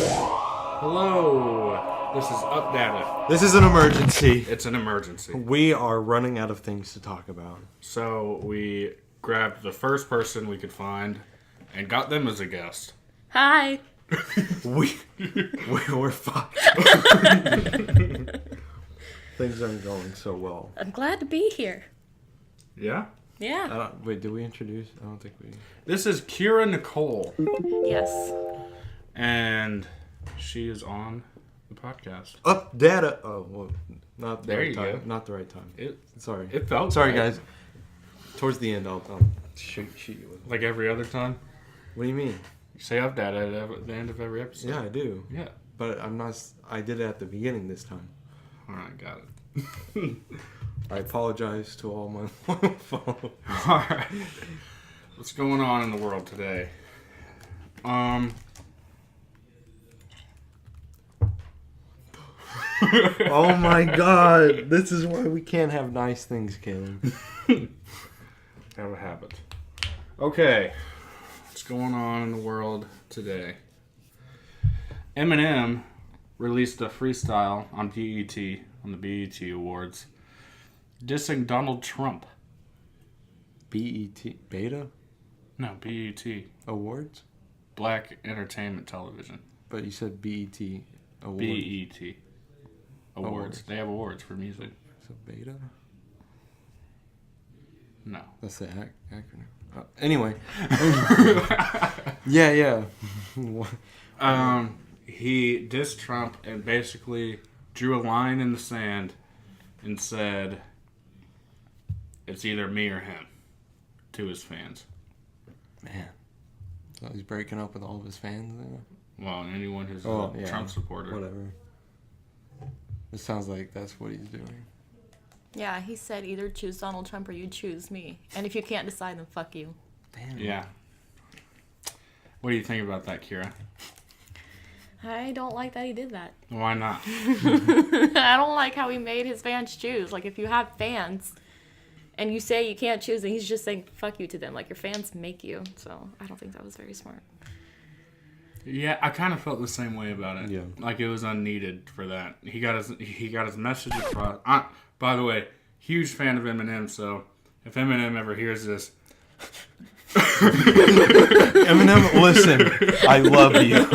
Hello, this is Updata. This is an emergency. It's an emergency. We are running out of things to talk about. So we grabbed the first person we could find and got them as a guest. Hi. We're fucked. Things aren't going so well. I'm glad to be here. Yeah? Yeah. Wait, did we introduce? I don't think we... This is Kierra Nichole. Yes. And she is on the podcast. Updata. Oh, well, not the There right you time. go. Not the right time. Sorry. It felt Sorry, right. guys. Towards the end, I'll shoot you with. Like every other time? What do you mean? You say Updata at the end of every episode. Yeah, I do. Yeah. But I'm not. I did it at the beginning this time. Alright, got it. I apologize to all my followers. Alright. What's going on in the world today? Oh my god. This is why we can't have nice things, Caleb. Have a habit. Okay. What's going on in the world today? Eminem released a freestyle on BET, on the BET Awards, dissing Donald Trump. BET? Beta? No, BET. Awards? Black Entertainment Television. But you said BET Awards. BET. Awards. Awards. They have awards for music. So beta? No. That's the acronym. Anyway. Yeah. He dissed Trump and basically drew a line in the sand and said, it's either me or him, to his fans. Man. So he's breaking up with all of his fans now? Well, anyone who's Oh, a yeah. Trump supporter. Whatever. It sounds like that's what he's doing. Yeah, he said either choose Donald Trump or you choose me. And if you can't decide, then fuck you. Damn. Yeah. What do you think about that, Kierra? I don't like that he did that. Why not? I don't like how he made his fans choose. Like, if you have fans and you say you can't choose, then he's just saying fuck you to them. Like, your fans make you. So, I don't think that was very smart. Yeah, I kind of felt the same way about it. Yeah. Like it was unneeded for that. He got his message across. By the way, huge fan of Eminem, so if Eminem ever hears this, Eminem, listen, I love you.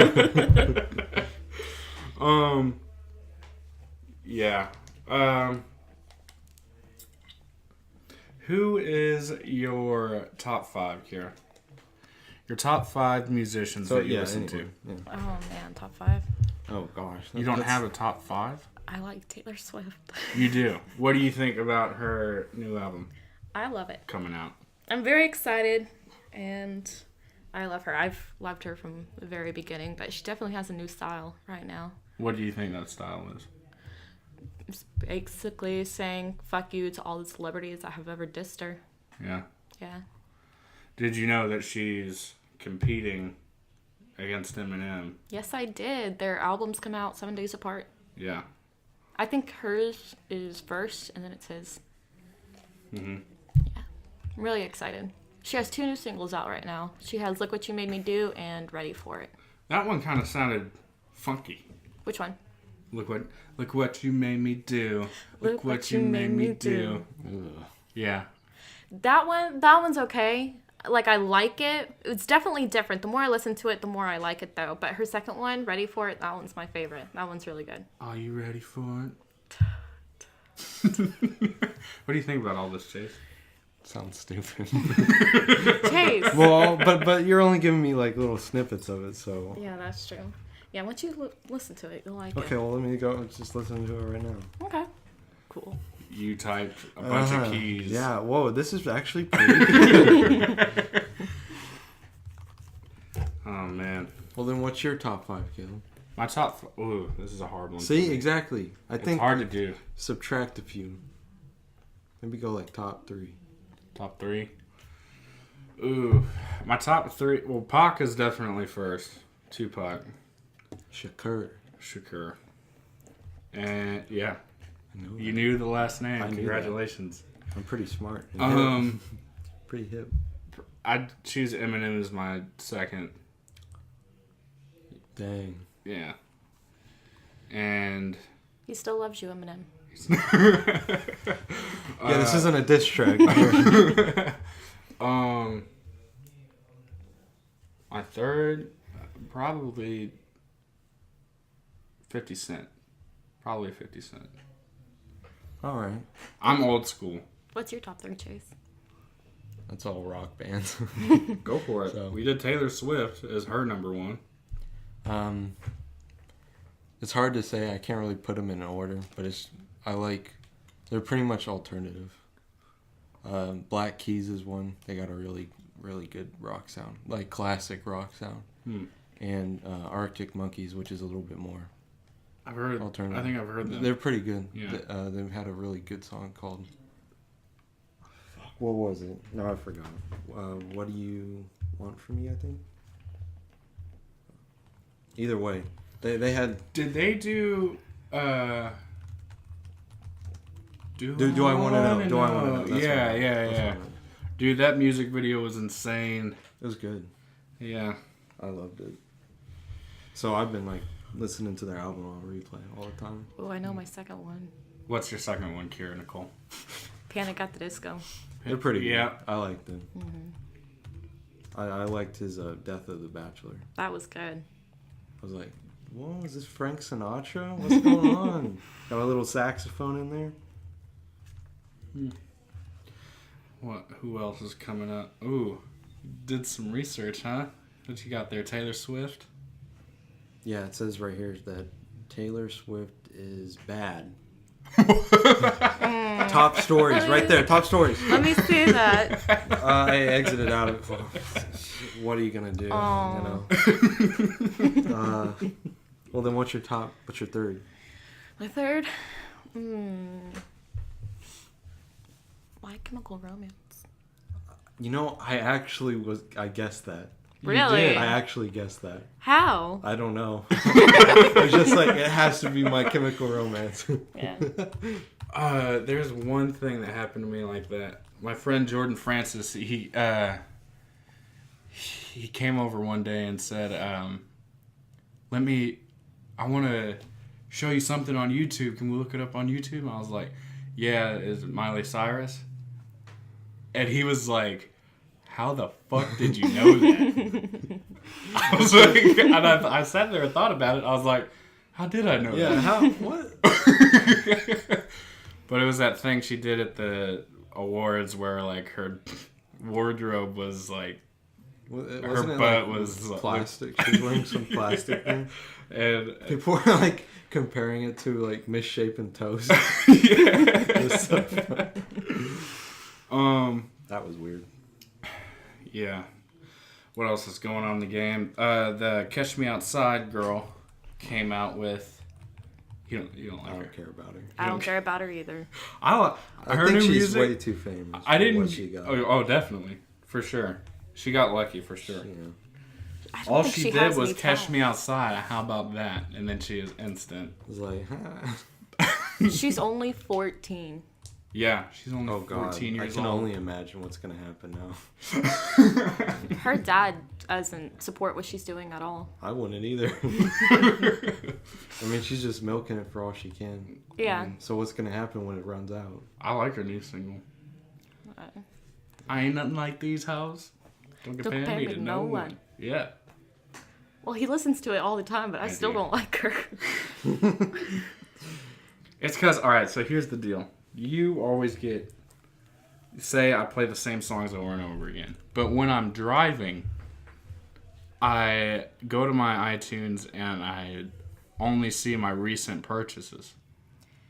Yeah. Who is your top 5, Kierra? Your top 5 musicians that you listen to. Yeah. Oh, man, top 5. Oh, gosh. You don't have a top 5? I like Taylor Swift. You do. What do you think about her new album I love it. coming out? I'm very excited, and I love her. I've loved her from the very beginning, but she definitely has a new style right now. What do you think that style is? It's basically saying fuck you to all the celebrities that have ever dissed her. Yeah. Yeah. Did you know that she's competing against Eminem? Yes, I did. Their albums come out 7 days apart. Yeah. I think hers is first, and then it's his. Mm-hmm. Yeah. I'm really excited. She has 2 new singles out right now. She has Look What You Made Me Do and Ready For It. That one kind of sounded funky. Which one? Look what you made me do. Look what you made me do. Ugh. Yeah. That one's okay. Like, I like it. It's definitely different. The more I listen to it, the more I like it, though. But her second one, Ready For It, that one's my favorite. That one's really good. Are you ready for it? What do you think about all this, Chase? Sounds stupid. Chase! Well, but you're only giving me like little snippets of it, so. Yeah, that's true. Yeah, once you listen to it, you'll like Okay, it. well, let me go just listen to it right now. Okay. Cool. You typed a bunch of keys. Yeah, whoa, this is actually pretty good. Oh, man. Well, then what's your top 5, Caleb? My top... Ooh, this is a hard one. See, for me. exactly. I It's think hard to do. subtract a few. Maybe go like top 3. Top 3? Ooh. My top 3... Well, Pac is definitely first. Tupac. Shakur. And, yeah. I know You that. knew the last name. I knew that. Congratulations. I'm pretty smart. Pretty hip. I'd choose Eminem as my second. Dang. Yeah. And He still loves you, Eminem. Yeah, this isn't a diss track. My third, probably 50 Cent. Probably 50 Cent. All right. I'm old school. What's your top 3, Chase? That's all rock bands. Go for it. So- We did Taylor Swift as her number one. It's hard to say. I can't really put them in order, but they're pretty much alternative. Black Keys is one. They got a really, really good rock sound, like classic rock sound. And Arctic Monkeys, which is a little bit more I've heard. alternative. I think I've heard them. They're pretty good. Yeah. They've had a really good song called. What was it? No, I forgot. What do you want from me? I think. Either way, they had. Did they do? Do I want to know? Do I want to know? That's Yeah, what- yeah, that's yeah. what Dude, that music video was insane. It was good. Yeah. I loved it. So I've been like listening to their album on replay all the time. Oh, I know my second one. What's your second one, Kierra Nichole? Panic at the Disco. They're pretty good. Yeah. I liked them. I liked his Death of the Bachelor. That was good. I was like, whoa, is this Frank Sinatra? What's going on? Got a little saxophone in there. What? Who else is coming up? Ooh, did some research, huh? What you got there, Taylor Swift? Yeah, it says right here that Taylor Swift is bad. Top stories, right there. Top stories. Let me see that. I exited out of it. What are you gonna do? Oh. You know. Well, then, what's your third? My third? My Chemical Romance. You know, I guessed that. Really? did. I actually guessed that. How? I don't know. It's just like, it has to be My Chemical Romance. Yeah. There's one thing that happened to me like that. My friend Jordan Francis, he came over one day and said, I want to show you something on YouTube. Can we look it up on YouTube? And I was like, yeah, is it Miley Cyrus? And he was like, how the fuck did you know that? I was like, and I sat there and thought about it. I was like, how did I know Yeah, that? how? What? But it was that thing she did at the awards where like her wardrobe was like, her butt was like, plastic. She was wearing some plastic thing. and People were like comparing it to like misshapen toast. yeah. It was so funny. That was weird. Yeah. What else is going on in the game? The Catch Me Outside girl came out with. You don't I like her. don't care about her. I don't care about her either. I I her think new she's music. way too famous. I for didn't. What she got. Oh, definitely, for sure. She got lucky for sure. Yeah. I don't All think she did has was any Catch talent. Me Outside. How about that? And then she is instant. It was like, She's only 14. Yeah, she's only oh god, 14 years I can old. only imagine what's gonna happen now. Her dad doesn't support what she's doing at all. I wouldn't either. I mean, she's just milking it for all she can. Yeah. So what's gonna happen when it runs out? I like her new single. Uh, I ain't nothing like these hoes. Don't compare me to no one. Yeah. Well, he listens to it all the time, but I still do. don't like her. It's because, alright, so here's the deal. You always say I play the same songs over and over again. But when I'm driving, I go to my iTunes and I only see my recent purchases.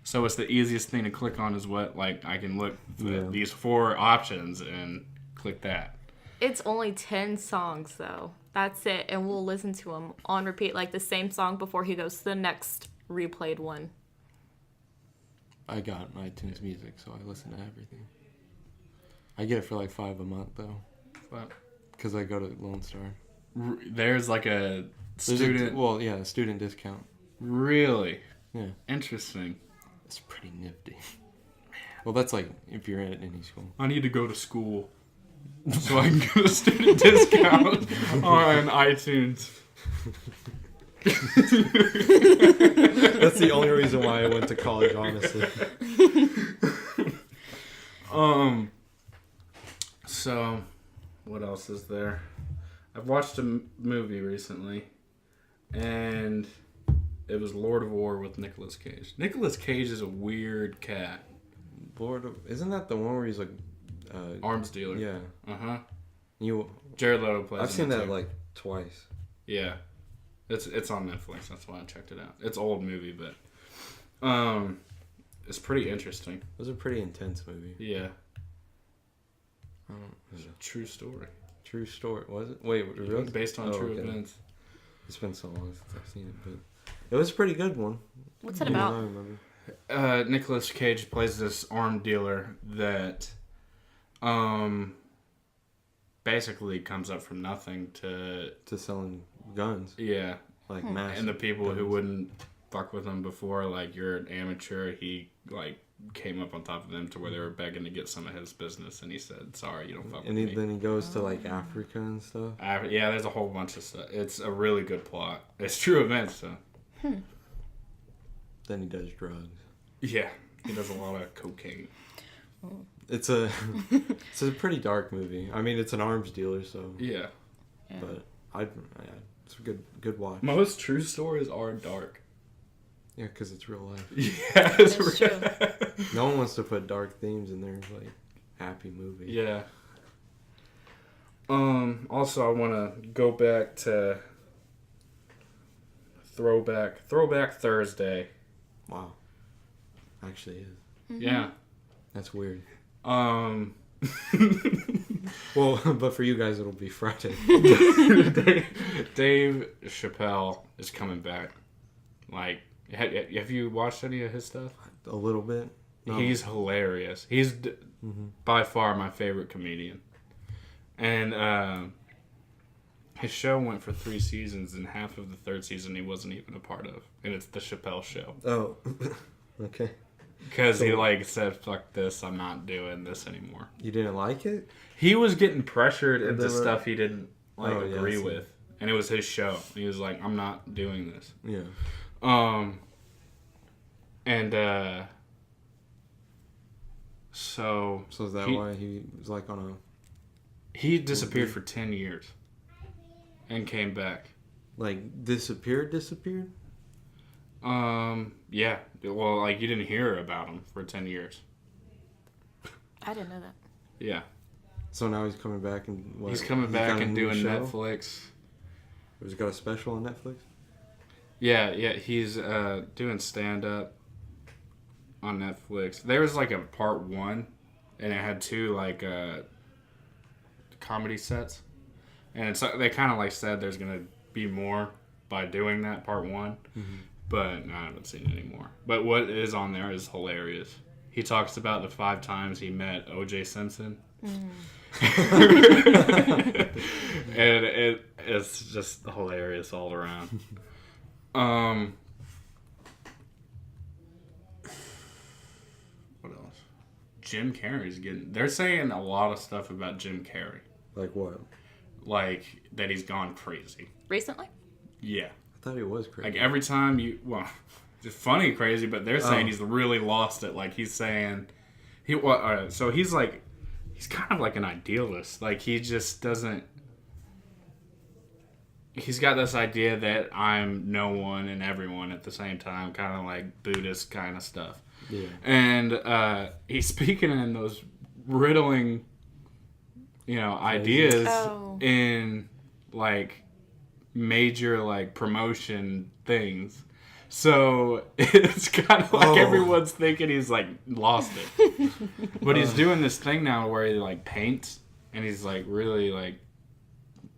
So it's the easiest thing to click on is what, like, I can look at these 4 options and click that. It's only 10 songs, though. That's it. And we'll listen to them on repeat, like the same song before he goes to the next replayed one. I got iTunes Music, so I listen to everything. I get it for like $5 a month though, But because I go to Lone Star. there's like a There's student... a student discount. Really? Yeah, Interesting. it's pretty nifty. Well, that's like if you're at any school. I need to go to school so I can get a student discount on iTunes. That's the only reason why I went to college, honestly. So, what else is there? I've watched a movie recently, and it was Lord of War with Nicolas Cage. Nicolas Cage is a weird cat. Isn't that the one where he's like arms dealer? Yeah. You. Jared Leto plays. I've seen that like twice. Yeah, it's on Netflix. That's why I checked it out. It's an old movie, but it's pretty interesting. It was a pretty intense movie. Yeah. It's a true story. True story, was it? Wait, really? Based on true events. It's been so long since I've seen it, but it was a pretty good one. What's it about? I remember. Nicolas Cage plays this arm dealer that basically comes up from nothing to selling guns. Yeah. Like massive and the people guns. who wouldn't fuck with him before, like, you're an amateur, he like came up on top of them to where they were begging to get some of his business, and he said, sorry, you don't fuck with me. Then he goes to like Africa and stuff. Yeah, there's a whole bunch of stuff. It's a really good plot. It's true events, so. Then he does drugs. Yeah, he does a lot of cocaine. It's a pretty dark movie. I mean, it's an arms dealer, so Yeah. but it's a good watch. Most true stories are dark. Yeah, because it's real life. Yeah, That's true. No one wants to put dark themes in their like happy movie. Yeah. Also, I want to go back to Throwback Thursday. Wow. Actually is. Mm-hmm. Yeah. That's weird. Well, but for you guys, it'll be Friday. Dave Chappelle is coming back. Like, have you watched any of his stuff? A little bit. No. He's hilarious. He's by far my favorite comedian. And his show went for 3 seasons, and half of the 3rd season he wasn't even a part of. And it's The Chappelle Show. Oh, okay. Because he like said, fuck this, I'm not doing this anymore. You didn't like it? He was getting pressured into stuff he didn't agree yeah, with. And it was his show. He was like, I'm not doing this. Yeah. So is that why he was like on a... He disappeared for 10 years. And came back. Like, disappeared? Yeah. Well, like, you didn't hear about him for 10 years. I didn't know that. Yeah. So now he's coming back and what? He's coming back and doing Netflix. He's got a special on Netflix? Yeah, he's doing stand-up on Netflix. There was, like, a part 1, and it had 2, like, comedy sets. And they kind of, like, said there's going to be more by doing that part 1. Mm-hmm. But I haven't seen it anymore. But what is on there is hilarious. He talks about the 5 times he met O.J. Simpson. And it's just hilarious all around. What else? Jim Carrey's getting... They're saying a lot of stuff about Jim Carrey. Like what? Like, that he's gone crazy. Recently? Yeah. I thought he was crazy. Like, every time you... Well, it's funny crazy, but they're saying he's really lost it. Like, he's saying... So he's like... He's kind of like an idealist. Like, he just doesn't... He's got this idea that I'm no one and everyone at the same time. Kind of like Buddhist kind of stuff. Yeah. And he's speaking in those riddling, ideas in, like... major like promotion things, so it's kind of like everyone's thinking he's like lost it. But he's doing this thing now where he like paints, and he's like really like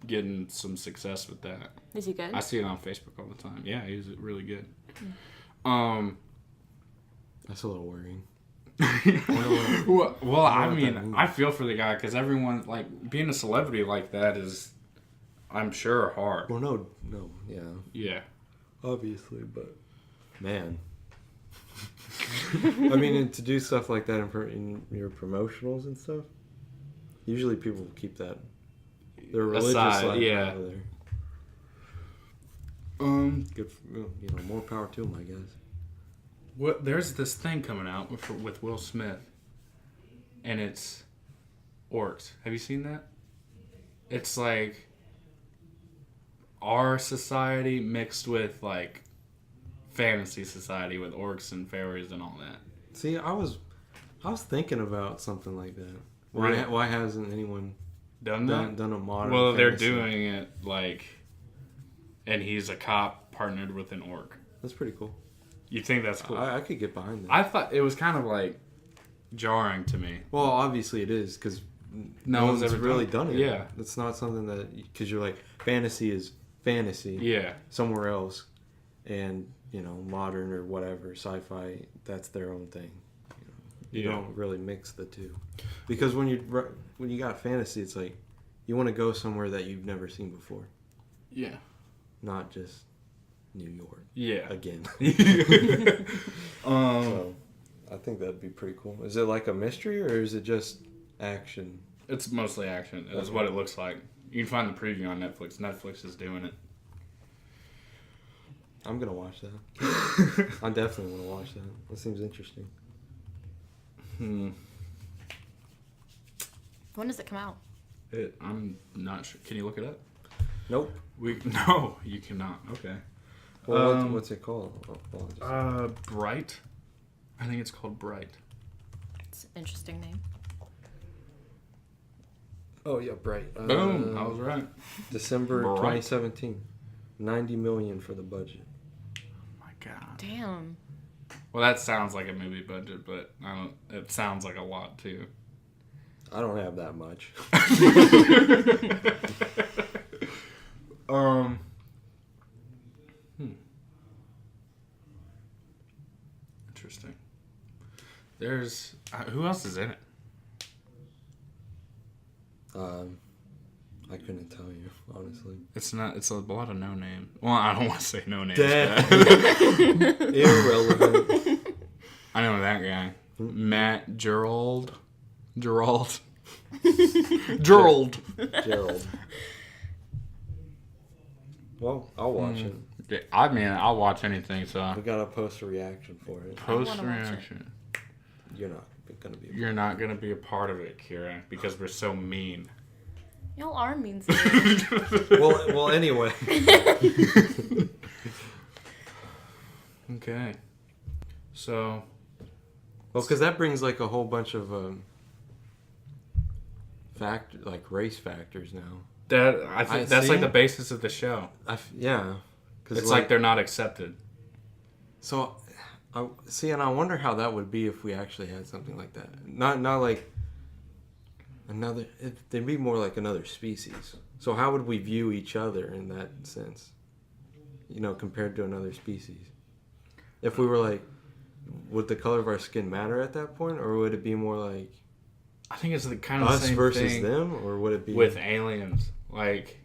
getting some success with that. Is he good? I see it on Facebook all the time. Yeah, he's really good. That's a little worrying. Well, I mean, I feel for the guy because everyone like being a celebrity like that is, I'm sure, hard. Well, no, yeah. Yeah. Obviously, but... Man. I mean, and to do stuff like that in your promotionals and stuff, usually people keep that... Their religious side yeah. over Good for, more power to him, I guess. What? There's this thing coming out with Will Smith, and it's orcs. Have you seen that? It's like our society mixed with like fantasy society with orcs and fairies and all that. See, I was thinking about something like that. Right. Why hasn't anyone Done that? done a modern? Well, they're fantasy? doing it like, and he's a cop partnered with an orc. That's pretty cool. You think that's cool? I could get behind that. I thought it was kind of like jarring to me. Well, obviously it is because No one's one's ever really done done it. it. Yeah. It's not something that because you're like fantasy is fantasy. Yeah. Somewhere else, and modern or whatever sci-fi, that's their own thing. You don't really mix the two, because when you got fantasy, it's like you want to go somewhere that you've never seen before. Yeah. Not just New York. Yeah. Again. Um. So, I think that'd be pretty cool. Is it like a mystery or is it just action? It's mostly action. That's what it looks like. You can find the preview on Netflix. Netflix is doing it. I'm gonna watch that. I definitely want to watch that. That seems interesting. When does it come out? I'm not sure. Can you look it up? Nope. No, you cannot. Okay. Well, what's it called? Bright. I think it's called Bright. It's an interesting name. Oh yeah, Bright. Boom! I was right. December Bright. 2017. $90 million for the budget. Oh my god. Damn. Well, that sounds like a movie budget, but I don't. It sounds like a lot too. I don't have that much. Interesting. There's who else is in it? I couldn't tell you, honestly. It's not. It's a lot of no name. Well, I don't want to say no names. Irrelevant. I know that guy, Matt Gerald. Gerald. Gerald. Well, I'll watch it. Yeah, I mean, I'll watch anything. So We gotta post a reaction for it. post wanna watch it. reaction. You're not gonna be. You're not gonna be a part of it, Kierra, because we're so mean. Y'all are mean to me. Well, anyway. Okay. So. Well, because that brings like a whole bunch of race factors now. That I think that's see. like the basis of the show. Yeah. It's like they're not accepted. So, and I wonder how that would be if we actually had something like that. Not like another. They'd be more like another species. So how would we view each other in that sense? Compared to another species. If we were like, would the color of our skin matter at that point, or would it be more like I think it's the kind of us the same versus thing them, or would it be with aliens. Like,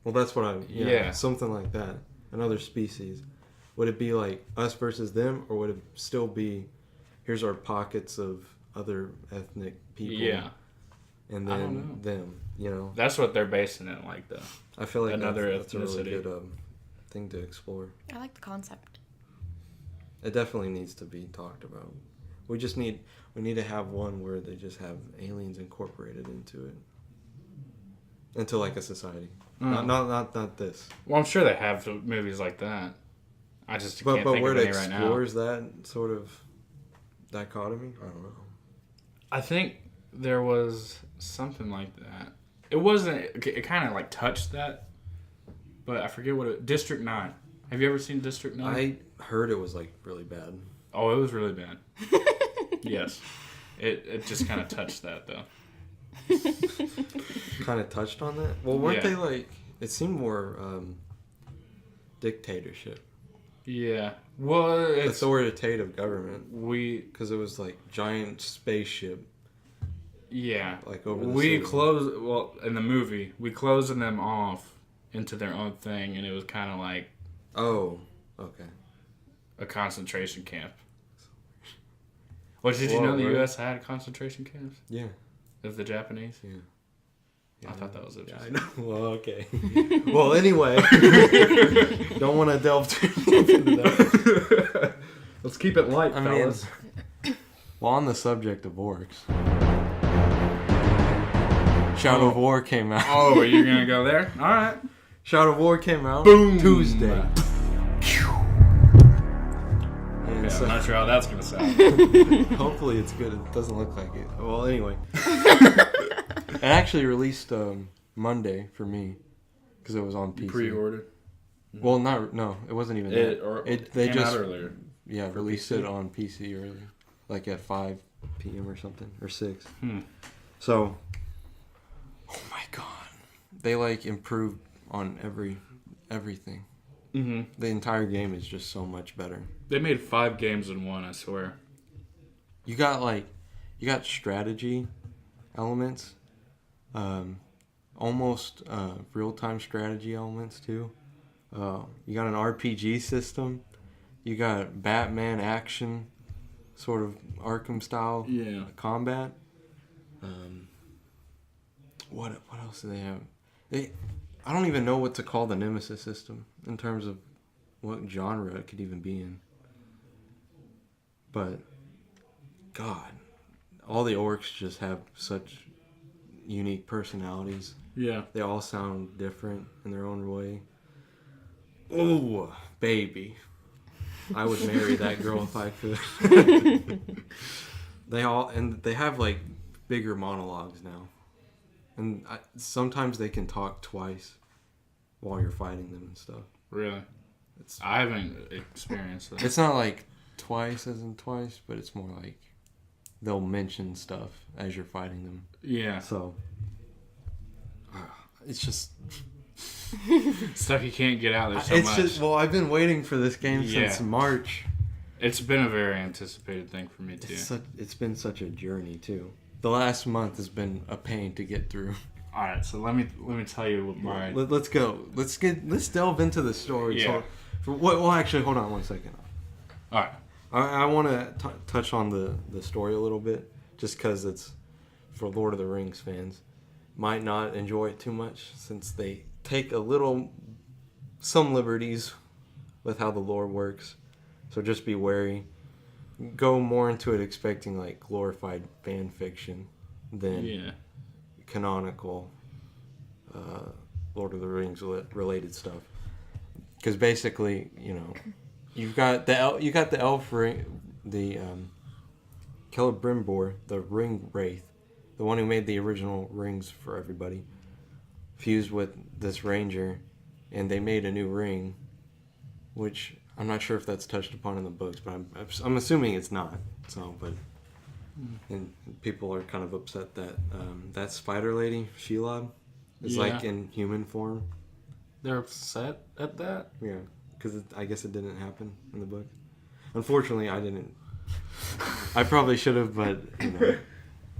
well, that's what Yeah. something like that. Another species. Would it be like us versus them, or would it still be, here's our pockets of other ethnic people, yeah, and I don't then them? that's what they're basing it like, though. I feel like Another that's a really ethnicity. good thing to explore. I like the concept. It definitely needs to be talked about. We need to have one where they just have aliens incorporated into like a society. Not this. Well, I'm sure they have movies like that. I just can't think where of it any right now. explores that sort of dichotomy, I don't know. I think there was something like that. It wasn't. It kind of like touched that, but I forget what it. District 9. Have you ever seen District 9? I heard it was like really bad. Oh, it was really bad. Yes, it just kind of touched that though. Kind of touched on that. Well, weren't Yeah. they like? It seemed more dictatorship, Yeah. Well, it's authoritative government, we. because it was like giant spaceship. Yeah. Like over the we city. close. Well, in the movie, we closing them off into their own thing, and it was kind of like Oh, okay. a concentration camp. Well, did you Whoa, know the really? U.S. had concentration camps Yeah, of the Japanese? yeah. I thought that was it. Yeah, I know. Well, okay. Well, anyway, don't want to delve too much into that. Let's keep it light, I fellas. mean, well, on the subject of orcs, Shadow of War came out. Oh, are you gonna go there? All right. Shadow of War came out Boom. Tuesday. Okay, And so, I'm not sure how that's gonna sound. hopefully it's good. It doesn't look like it. Well, anyway. It actually released Monday for me because it was on PC. Pre-ordered. Well, no, it wasn't even that. They came just out earlier. released it on PC early, like at 5 p.m. or something, or 6. So, oh my god, they like improved on everything. Mm-hmm. The entire game is just so much better. They made 5 games in one, I swear. You got strategy elements, almost real-time strategy elements too. You got an RPG system. You got Batman action, sort of Arkham style combat. What else do they have? I don't even know what to call the Nemesis system in terms of what genre it could even be in. But God, all the orcs just have such unique personalities. Yeah. They all sound different in their own way. Oh, baby. I would marry that girl if I could. They have like bigger monologues now. And sometimes they can talk twice while you're fighting them and stuff. Really? I haven't experienced that. It's not like twice as in twice, but it's more like they'll mention stuff as you're fighting them. Yeah. So, it's just... Stuff you can't get out there so much. Well, I've been waiting for this game since March. It's been a very anticipated thing for me, too. It's been such a journey, too. The last month has been a pain to get through. All right, so let me tell you what my... Let's go. Let's delve into the story. Yeah. Well, actually, hold on one second. All right. I want to touch on the story a little bit, just because it's for Lord of the Rings fans. Might not enjoy it too much since they take some liberties with how the lore works. So just be wary. Go more into it expecting like glorified fan fiction than canonical Lord of the Rings related stuff. Because basically, you've got the elf ring, the Celebrimbor, the ring wraith, the one who made the original rings for everybody, fused with this ranger, and they made a new ring, which I'm not sure if that's touched upon in the books, but I'm assuming it's not. So, but and people are kind of upset that that spider lady Shelob is like in human form. They're upset at that? Yeah, because I guess it didn't happen in the book. Unfortunately, I didn't. I probably should have, but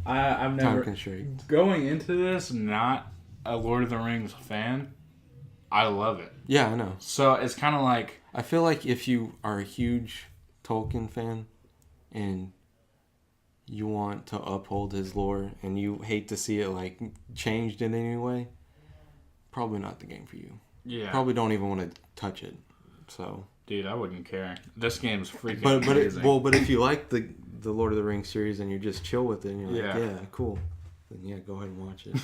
I've never... Time constraints. Going into this, not a Lord of the Rings fan, I love it. Yeah, I know. So it's kind of like... I feel like if you are a huge Tolkien fan and you want to uphold his lore and you hate to see it like changed in any way, probably not the game for you. Yeah. Probably don't even want to touch it. So... Dude, I wouldn't care. This game's freaking amazing. But if you like the Lord of the Rings series and you just chill with it and you're like, yeah, cool, then yeah, go ahead and watch it.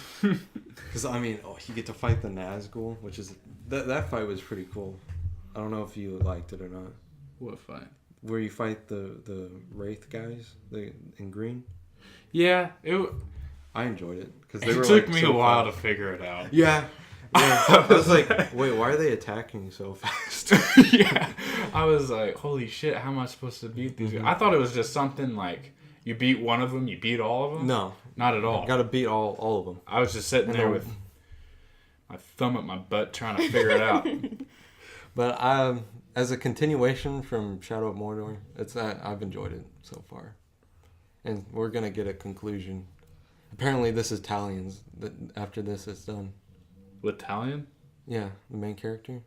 Because, I mean, you get to fight the Nazgul, which is... That fight was pretty cool. I don't know if you liked it or not. What fight? Where you fight the Wraith guys in green? Yeah. I enjoyed it. Cause it took me a while to figure it out. Yeah. I was like, wait, why are they attacking so fast? Yeah. I was like, holy shit, how am I supposed to beat these guys? I thought it was just something like, you beat one of them, you beat all of them? No. Not at all. You gotta beat all of them. I was just sitting there with my thumb up my butt trying to figure it out. But as a continuation from Shadow of Mordor, I've enjoyed it so far. And we're gonna get a conclusion. Apparently this is Talions. After this it's done. With Talion? Yeah, the main character.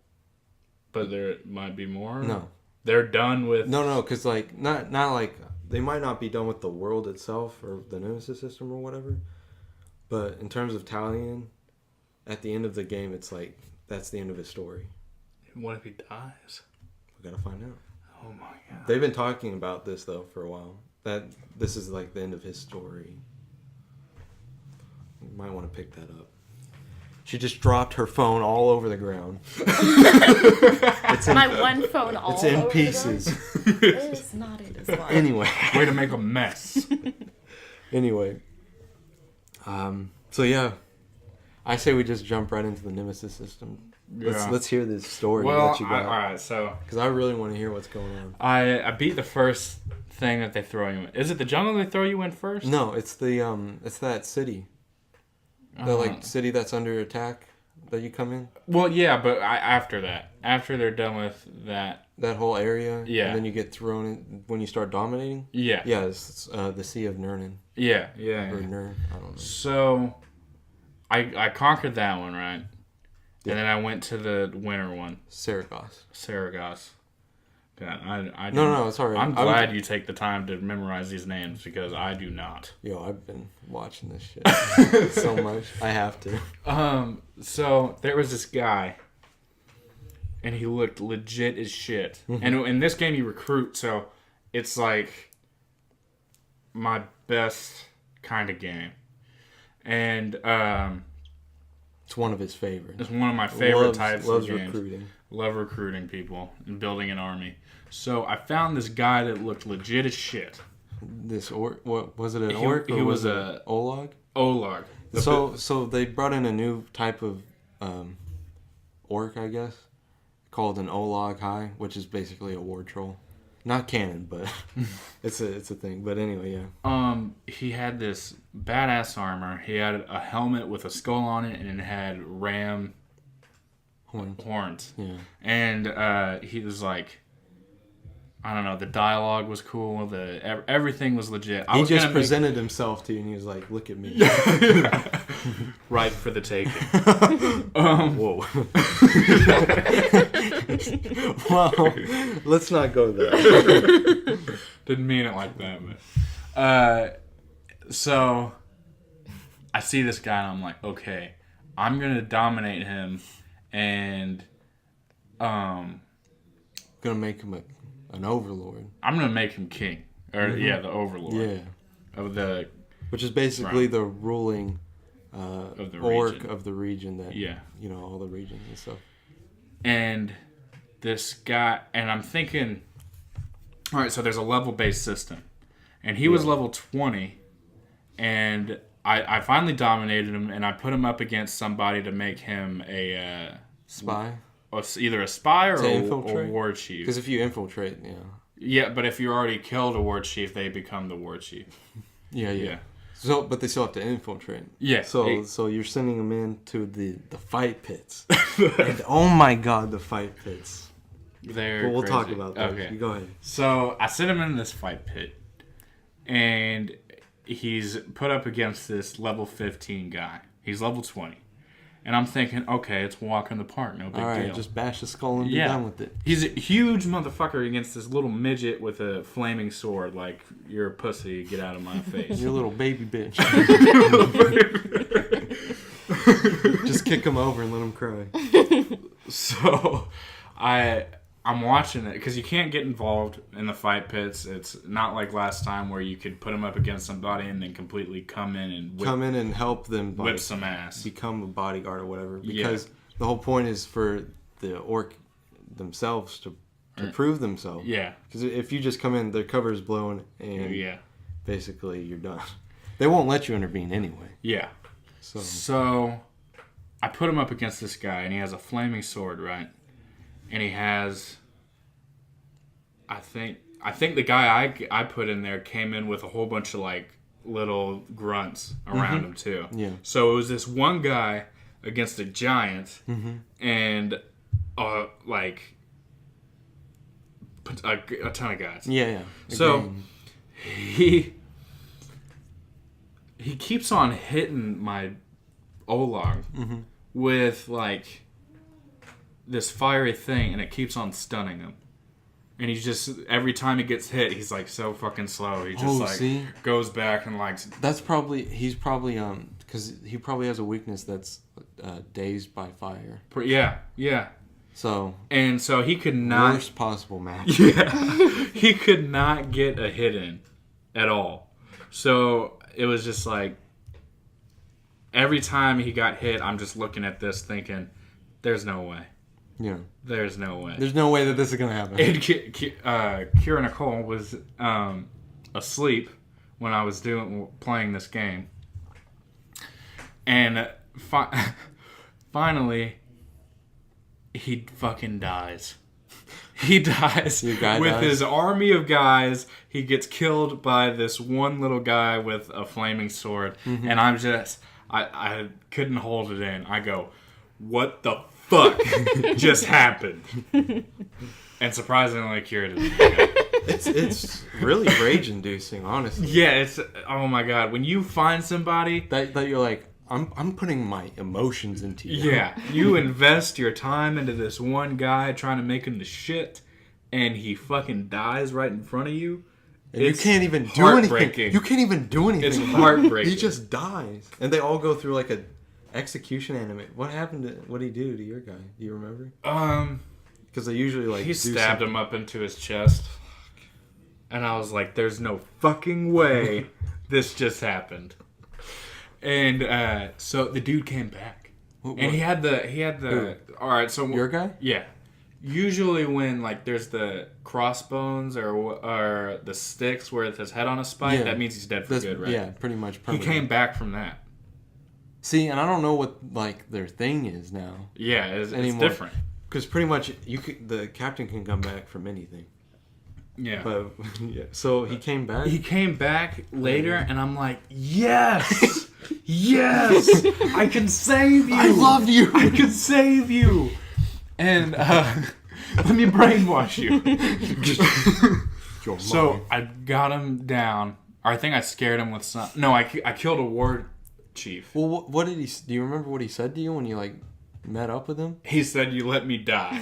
But there might be more? No. They're done with... No, because like, not like, they might not be done with the world itself or the Nemesis system or whatever. But in terms of Talion, at the end of the game, it's like that's the end of his story. What if he dies? We gotta find out. Oh my god. They've been talking about this though for a while. That this is like the end of his story. You might want to pick that up. She just dropped her phone all over the ground. It's my one phone all It's in over pieces. It's not in his life. Anyway. Way to make a mess. Anyway. So yeah. I say we just jump right into the Nemesis system. Let's hear this story that you got. Alright, so... Because I really want to hear what's going on. I beat the first thing that they throw you in. Is it the jungle they throw you in first? No, it's it's that city. The city that's under attack that you come in. Well, yeah, but after that, after they're done with that whole area. Yeah. And then you get thrown in when you start dominating. Yeah. Yeah, it's the Sea of Nirn. Yeah. Or Nirn, I don't know. So, I conquered that one, right? Yeah. And then I went to the winter one. Saragos. God, I no, it's alright. I'm glad you take the time to memorize these names because I do not. Yo, I've been watching this shit so much. I have to. So there was this guy, and he looked legit as shit. Mm-hmm. And in this game, you recruit, so it's like my best kind of game. And it's one of his favorites. It's one of my favorite types of games. Recruiting. Love recruiting people and building an army. So I found this guy that looked legit as shit. This orc? What was it? An orc? He was a Olog. Olog. So they brought in a new type of orc, I guess, called an Olog High, which is basically a war troll. Not canon, but it's a thing. But anyway, yeah. He had this badass armor. He had a helmet with a skull on it, and it had ram horns. Yeah. And he was like, I don't know, the dialogue was cool, everything was legit. He just presented himself to you and he was like, look at me. Right for the taking. Whoa. Well, let's not go there. Didn't mean it like that, but so I see this guy and I'm like, okay, I'm gonna dominate him and gonna make him an overlord. I'm gonna make him king, or the overlord. Yeah, of the, which is basically the ruling of the orc region. of the region that all the regions and stuff. And this guy, and I'm thinking, all right, so there's a level based system, and he was level 20, and I finally dominated him, and I put him up against somebody to make him a spy. Either a spy or a infiltrate? war chief. Because if you infiltrate, Yeah, but if you already killed a war chief, they become the war chief. Yeah. So, but they still have to infiltrate. Yeah. So you're sending them into the fight pits. And oh my god, the fight pits. But we'll talk about that. Okay. You go ahead. So I sent him in this fight pit, and he's put up against this level 15 guy. He's level 20. And I'm thinking, okay, it's a walk in the park, no big deal. All right, just bash the skull and be done with it. He's a huge motherfucker against this little midget with a flaming sword. Like, you're a pussy, get out of my face. You're a little baby bitch. Just kick him over and let him cry. So, I'm watching it, because you can't get involved in the fight pits. It's not like last time where you could put them up against somebody and then completely come in and help them whip some ass, become a bodyguard or whatever. Because the whole point is for the orc themselves to prove themselves. Yeah. Because if you just come in, their cover is blown and basically you're done. They won't let you intervene anyway. Yeah. So I put him up against this guy, and he has a flaming sword, right? And he has, I think the guy I put in there came in with a whole bunch of like little grunts around him too. Yeah. So it was this one guy against a giant, and like a ton of guys. Yeah. So he keeps on hitting my Olog with like this fiery thing, and it keeps on stunning him. And he's just, every time he gets hit, he's like so fucking slow. He just goes back and like. He's probably because he probably has a weakness that's Dazed by Fire. Yeah. So And so he could not. worst possible match. Yeah. He could not get a hit in at all. So it was just like every time he got hit, I'm just looking at this thinking, "There's no way. Yeah. There's no way." There's no way that this is gonna happen. And Kierra Nichole was asleep when I was playing this game, and finally, he fucking dies. He dies Your guy with dies? his army of guys. He gets killed by this one little guy with a flaming sword, and I'm just, I couldn't hold it in. I go, "What the fuck just happened?" And surprisingly, Kierra didn't. It's really rage inducing, honestly. Yeah, it's, oh my god, when you find somebody That you're like, I'm putting my emotions into you. yeah, you invest your time into this one guy trying to make him the shit, and he fucking dies right in front of you. And you can't even do heartbreaking. anything. You can't even do anything. It's about it. heartbreaking. He just dies, and they all go through like a execution anime. What happened to? What did he do to your guy? Do you remember? Because they usually like He stabbed him up into his chest, and I was like, "There's no fucking way this just happened." And so the dude came back, and he had the. All right, so Your guy? yeah. Usually when like there's the crossbones or the sticks where it's his head on a spike, Yeah. that means he's dead for good, right? Yeah, pretty much. He Permanent. came back from that. See, and I don't know what like their thing is now, Yeah, it's Anymore. different. because pretty much the captain can come back from anything. Yeah. But yeah, so he came back. He came back later, and I'm like, yes, yes, I can save you. I love you. I can save you. And let me brainwash you. Your So mom. I got him down. Or I think I scared him with some. No, I killed a war chief. Well, what did he? Do you remember what he said to you when you like met up with him? He said, "You let me die,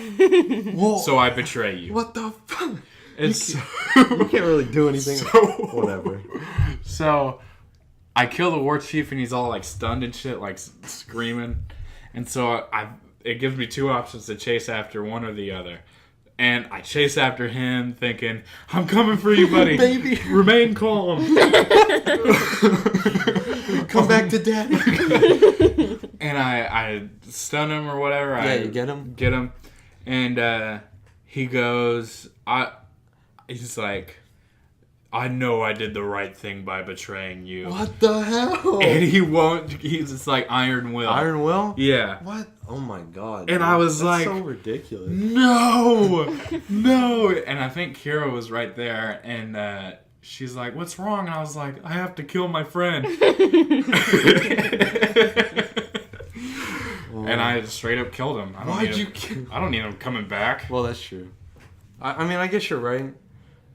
Well, so I betray you." what the fuck? It's You can't really do anything. Whatever. So I kill the war chief, and he's all like stunned and shit, like screaming. And so it gives me two options to chase after, one or the other. And I chase after him, thinking, "I'm coming for you, buddy. Baby. Remain calm." Come back to daddy. And I stun him or whatever. Yeah, you get him? Get him. And he goes, he's like, "I know I did the right thing by betraying you." What the hell? And he won't, he's just like Iron Will. Iron Will? Yeah. What? Oh my god. And dude. I was That's like, so ridiculous. No! No! And I think Kierra was right there, and she's like, "What's wrong?" And I was like, "I have to kill my friend." And I straight up killed him. Why'd you kill? I don't need him coming back. Well, that's true. I mean, I guess you're right.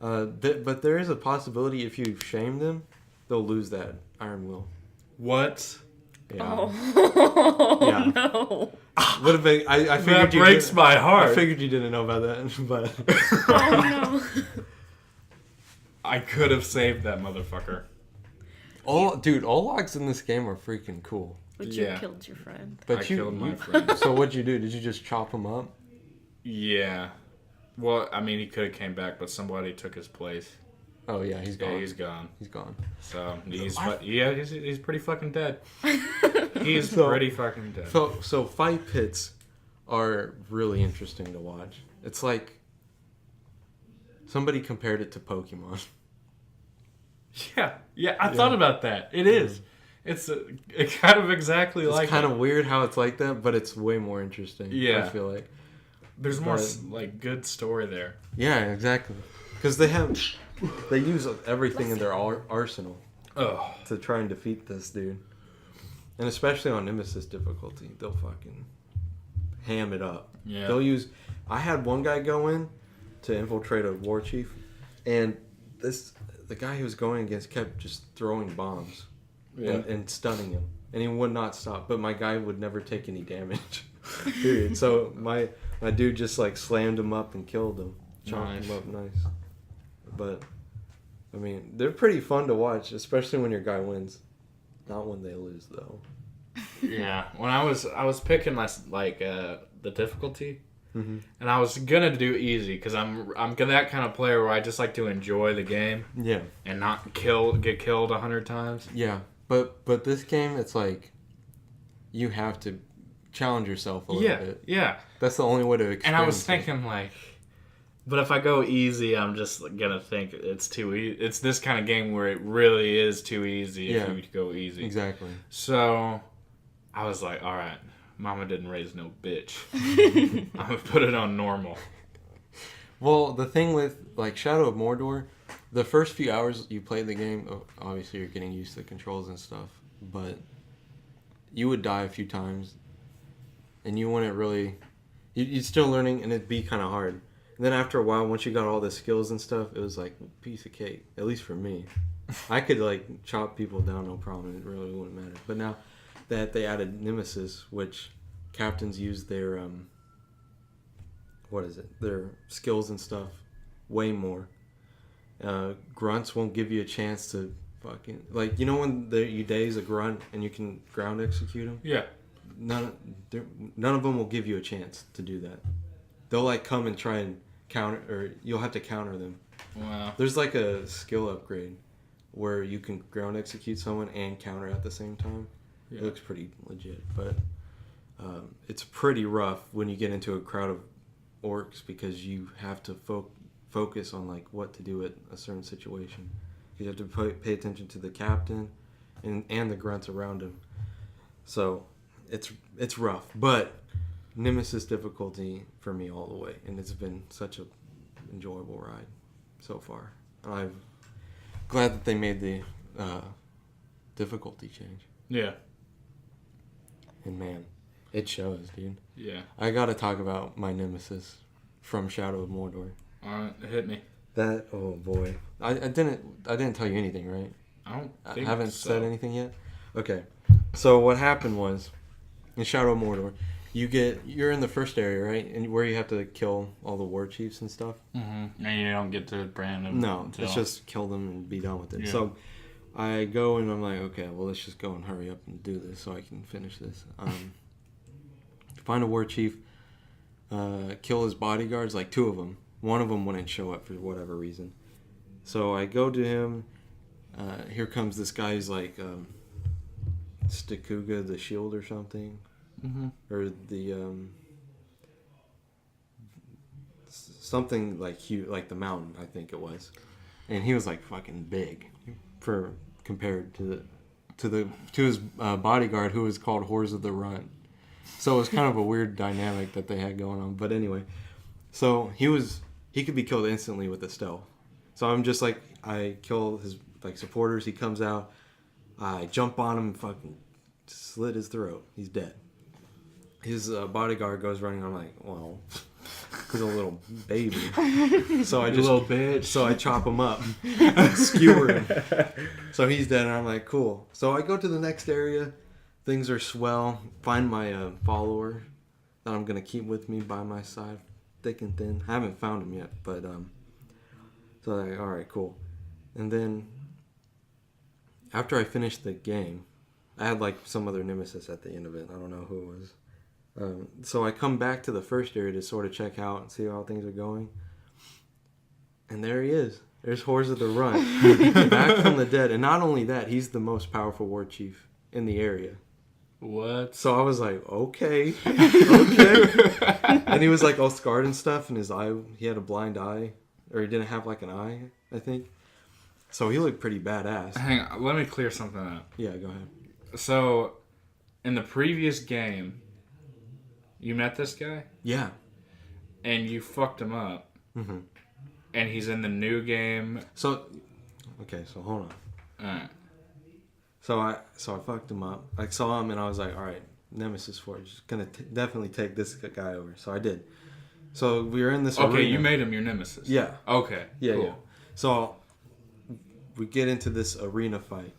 But there is a possibility if you shame them, they'll lose that Iron Will. What? Yeah. Oh, Yeah. no. Would have been. I figured That you breaks didn't- my I heart. figured you didn't know about that, but Oh, no. I could have saved that motherfucker. all logs in this game are freaking cool. But Yeah. you killed your friend. But I killed my friend. So what'd you do? Did you just chop him up? Yeah. Well, I mean, he could have came back, but somebody took his place. Oh yeah, he's gone. Yeah, he's gone. He's gone. So What? he's pretty fucking dead. He's So- pretty fucking dead. So fight pits are really interesting to watch. It's like somebody compared it to Pokemon. Yeah, I thought about that. It is. It's kind of exactly It's like kind it. of weird how it's like that, but it's way more interesting. Yeah. I feel like. There's more but- like good story there. Yeah, exactly. Because they use everything in their arsenal Oh, to try and defeat this dude, and especially on Nemesis difficulty, they'll fucking ham it up. yeah. They'll use. I had one guy go in to infiltrate a war chief, and the guy he was going against kept just throwing bombs and stunning him, and he would not stop. But my guy would never take any damage. Period. So my dude just like slammed him up and killed him, chopped Nice. him up nice. But I mean, they're pretty fun to watch, especially when your guy wins. Not when they lose, though. Yeah, when I was picking the difficulty, and I was gonna do easy because I'm that kind of player where I just like to enjoy the game. Yeah. And not get killed 100 times. Yeah, but this game, it's like you have to challenge yourself a little bit. Yeah. That's the only way to experience. And I was thinking but if I go easy, I'm just gonna think it's too easy. It's this kind of game where it really is too easy if you go easy. Exactly. So I was like, all right, Mama didn't raise no bitch. I'm gonna put it on normal. Well, the thing with like Shadow of Mordor, the first few hours you play the game, obviously you're getting used to the controls and stuff, but you would die a few times, and you wouldn't really. You're still learning, and it'd be kind of hard. And then after a while, once you got all the skills and stuff, it was like a piece of cake. At least for me, I could like chop people down, no problem. It really wouldn't matter. But now that they added Nemesis, which captains use their their skills and stuff way more. Grunts won't give you a chance to fucking when you daze a grunt and you can ground execute them. Yeah. None of them will give you a chance to do that. They'll like come and try and counter, or you'll have to counter them. Wow. There's like a skill upgrade where you can ground execute someone and counter at the same time. Yeah. It looks pretty legit, but it's pretty rough when you get into a crowd of orcs because you have to focus on like what to do at a certain situation. You have to pay attention to the captain and the grunts around him. So it's rough, but Nemesis difficulty for me all the way, and it's been such a enjoyable ride so far. I'm glad that they made the difficulty change. Yeah. And man, it shows, dude. Yeah. I gotta talk about my Nemesis from Shadow of Mordor. Alright, hit me. That, oh boy. I didn't tell you anything, right? I haven't said anything yet? Okay. So what happened was, in Shadow of Mordor, you're in the first area, right? And where you have to kill all the war chiefs and stuff. Mm-hmm. And you don't get to brand them. No, it's just kill them and be done with it. Yeah. So I go and I'm like, okay, well, let's just go and hurry up and do this so I can finish this. Find a war chief, kill his bodyguards, like 2 of them. One of them wouldn't show up for whatever reason. So I go to him. Here comes this guy who's like Stakuga the Shield or something. Mm-hmm. Or the something like huge, like the mountain, I think it was. And he was like fucking big compared to his bodyguard, who was called Whores of the Run. So it was kind of a weird dynamic that they had going on. But anyway, so he could be killed instantly with a stealth. So I'm just like, I kill his like supporters. He comes out, I jump on him and fucking slit his throat. He's dead. His bodyguard goes running. I'm like, well, he's a little baby. So I just little bitch. So I chop him up, skewer him. So he's dead, and I'm like, cool. So I go to the next area. Things are swell. Find my follower that I'm gonna keep with me by my side, thick and thin. I haven't found him yet, but so I'm like, all right, cool. And then after I finished the game, I had like some other nemesis at the end of it. I don't know who it was. So I come back to the first area to sort of check out and see how things are going. And there he is. There's Whores of the Run. Back from the dead. And not only that, he's the most powerful war chief in the area. What? So I was like, okay. Okay. And he was like all scarred and stuff. And his eye, he had a blind eye. Or he didn't have like an eye, I think. So he looked pretty badass. Hang on. Let me clear something up. Yeah, go ahead. So, in the previous game, you met this guy? Yeah. And you fucked him up. Mm-hmm. And he's in the new game. So, okay, so hold on. Alright. So I fucked him up. I saw him and I was like, all right, Nemesis Forge, gonna definitely take this guy over. So I did. So we were in this arena. Okay, you made him your nemesis. Yeah. Okay. Yeah, cool. yeah. So we get into this arena fight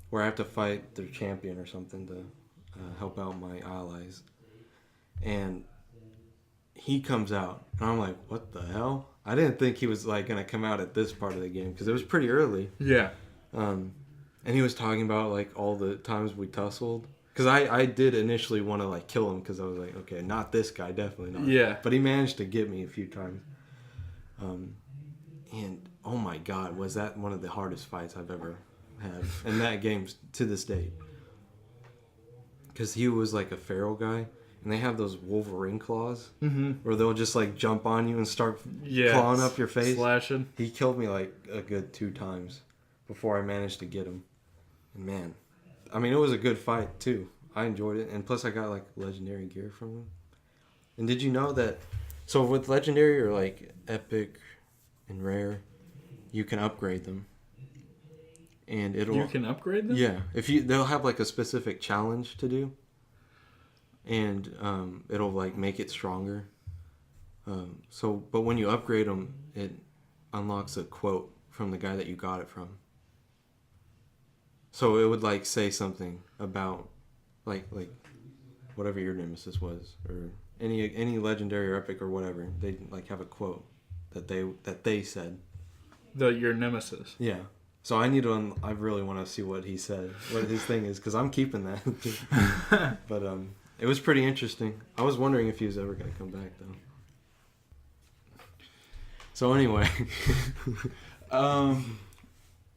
where I have to fight their champion or something to help out my allies. And he comes out, and I'm like, what the hell? I didn't think he was like gonna come out at this part of the game because it was pretty early. Yeah. And he was talking about like all the times we tussled Because I did initially want to, like, kill him because I was like, okay, not this guy, definitely not. Yeah. But he managed to get me a few times. And, oh my God, was that one of the hardest fights I've ever had in that game to this day. Because he was, like, a feral guy. And they have those Wolverine claws. Mm-hmm. Where they'll just, like, jump on you and start clawing up your face. Slashing. He killed me, like, a good 2 times before I managed to get him. And, man... I mean, it was a good fight, too. I enjoyed it. And plus, I got, like, legendary gear from him. And did you know that... So, with legendary or, like, epic and rare, you can upgrade them. And it'll... You can upgrade them? Yeah. They'll have, like, a specific challenge to do. And it'll, like, make it stronger. But when you upgrade them, it unlocks a quote from the guy that you got it from. So it would, like, say something about, like whatever your nemesis was, or any legendary or epic or whatever. They, like, have a quote that they said. Your nemesis. Yeah. So I need to. I really want to see what he said, what his thing is, because I'm keeping that. But it was pretty interesting. I was wondering if he was ever gonna come back though. So anyway.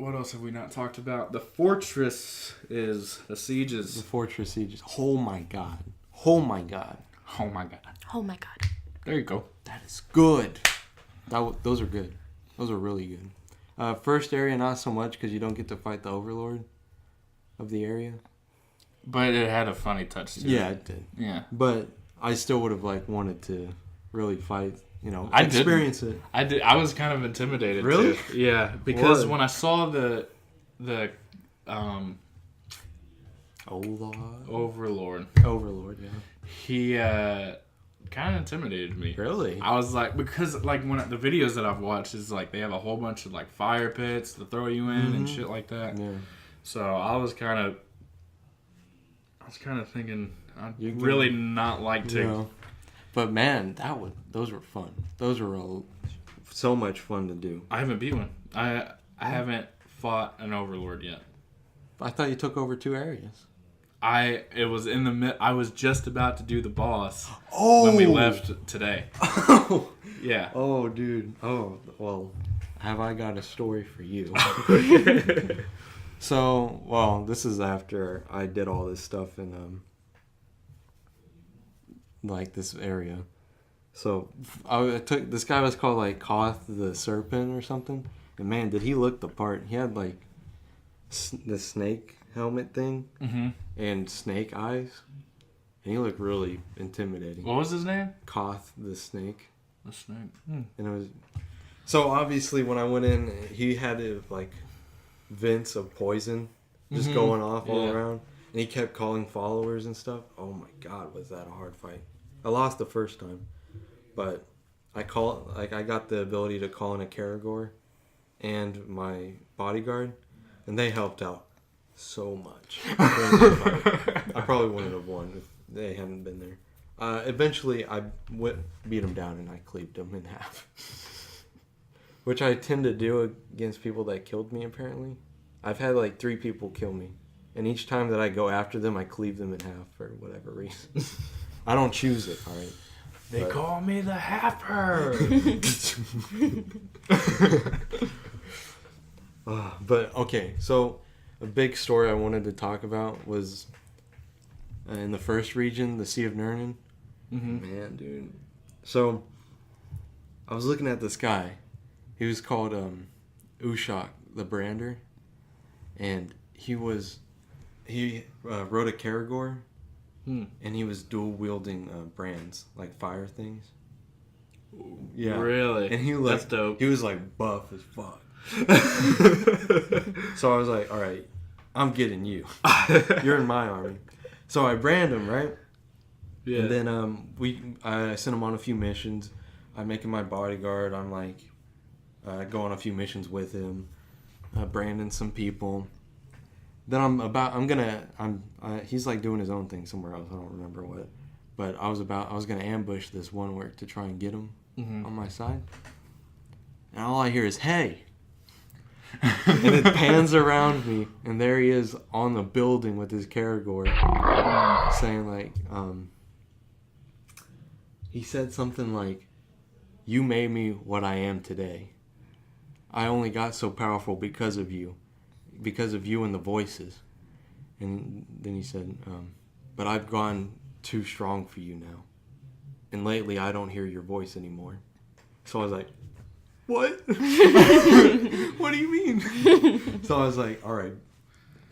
What else have we not talked about? The fortress is the sieges. The fortress sieges. Oh my god. Oh my god. Oh my god. Oh my god. There you go. That is good. Those are good. Those are really good. First area, not so much because you don't get to fight the overlord of the area. But it had a funny touch to it. Yeah, it did. Yeah. But I still would have wanted to really fight. I experience it. I did. I was kind of intimidated. Really? Too. Yeah, because What? when I saw the overlord, yeah. he kind of intimidated me. Really? I was like, because like when the videos that I've watched is like they have a whole bunch of like fire pits to throw you in and shit like that. Yeah. So I was kind of thinking I'd really not like to. But man, those were fun. Those were so much fun to do. I haven't beat one. I haven't fought an overlord yet. I thought you took over 2 areas. It was in the I was just about to do the boss when we left today. Yeah. Oh, dude. Oh, well, have I got a story for you? So, well, this is after I did all this stuff in like this area. So I took this guy was called like Koth the Serpent or something, and man, did he look the part. He had like the snake helmet thing and snake eyes, and he looked really intimidating. What was his name? Koth the Snake. The snake. And it was so obviously when I went in, he had like vents of poison just going off all around. And he kept calling followers and stuff. Oh my god, was that a hard fight. I lost the first time. But I got the ability to call in a Kierra and my bodyguard. And they helped out so much. I probably wouldn't have won if they hadn't been there. Eventually, I beat him down and I cleaved him in half. Which I tend to do against people that killed me, apparently. I've had like 3 people kill me. And each time that I go after them, I cleave them in half for whatever reason. I don't choose it, alright? They call me the half-her. But, okay, so a big story I wanted to talk about was in the first region, the Sea of Nurnen. Man, dude. So, I was looking at this guy. He was called Ushak the Brander. And he rode a Kierra and he was dual wielding brands, like fire things. Yeah. Really? And he looked, that's dope. He was like buff as fuck. So I was like, all right, I'm getting you. You're in my army. So I brand him, right? Yeah. And then I sent him on a few missions. I make him my bodyguard. I'm like, go on a few missions with him, branding some people. Then he's like doing his own thing somewhere else. I don't remember what. But I was going to ambush this one work to try and get him on my side. And all I hear is, hey. And it pans around me. And there he is on the building with his Kierra. saying like, he said something like, "You made me what I am today. I only got so powerful because of you and the voices." And then he said, "But I've gone too strong for you now. And lately I don't hear your voice anymore." So I was like, "What? What do you mean?" So I was like, "All right,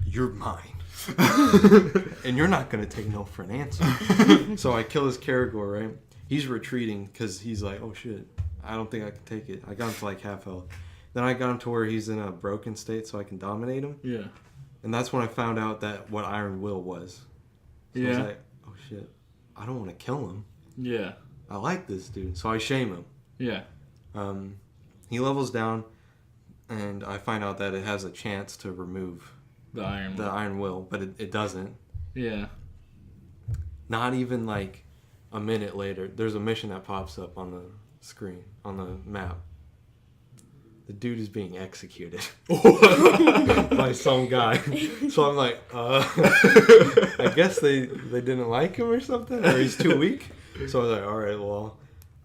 you're mine. And you're not going to take no for an answer." So I kill his Caragor, right? He's retreating because he's like, "Oh shit, I don't think I can take it." I got him to like half health. Then I got him to where he's in a broken state so I can dominate him. Yeah. And that's when I found out that what Iron Will was. So I was like, "Oh shit, I don't want to kill him. Yeah. I like this dude." So I shame him. Yeah. He levels down, and I find out that it has a chance to remove The Iron Will, but it doesn't. Yeah. Not even like a minute later, there's a mission that pops up on the screen, on the map. The dude is being executed by some guy. So I'm like, I guess they didn't like him or something, or he's too weak. So I was like, all right, well,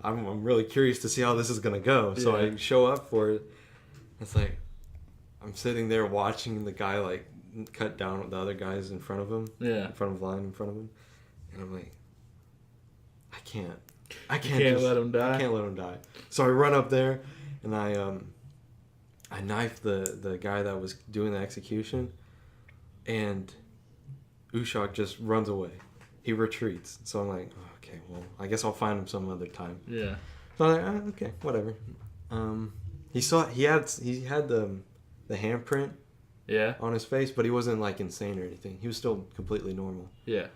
I'm really curious to see how this is gonna go. So I show up for it. It's like I'm sitting there watching the guy like cut down the other guys in front of him. Yeah. In front of him, and I'm like, I can't let him die. I can't let him die. So I run up there, and I knife the guy that was doing the execution, and Ushak just runs away. He retreats. So I'm like, oh, okay, well, I guess I'll find him some other time. Yeah. So I'm like, okay, whatever. He had the handprint. Yeah. On his face, but he wasn't like insane or anything. He was still completely normal. Yeah.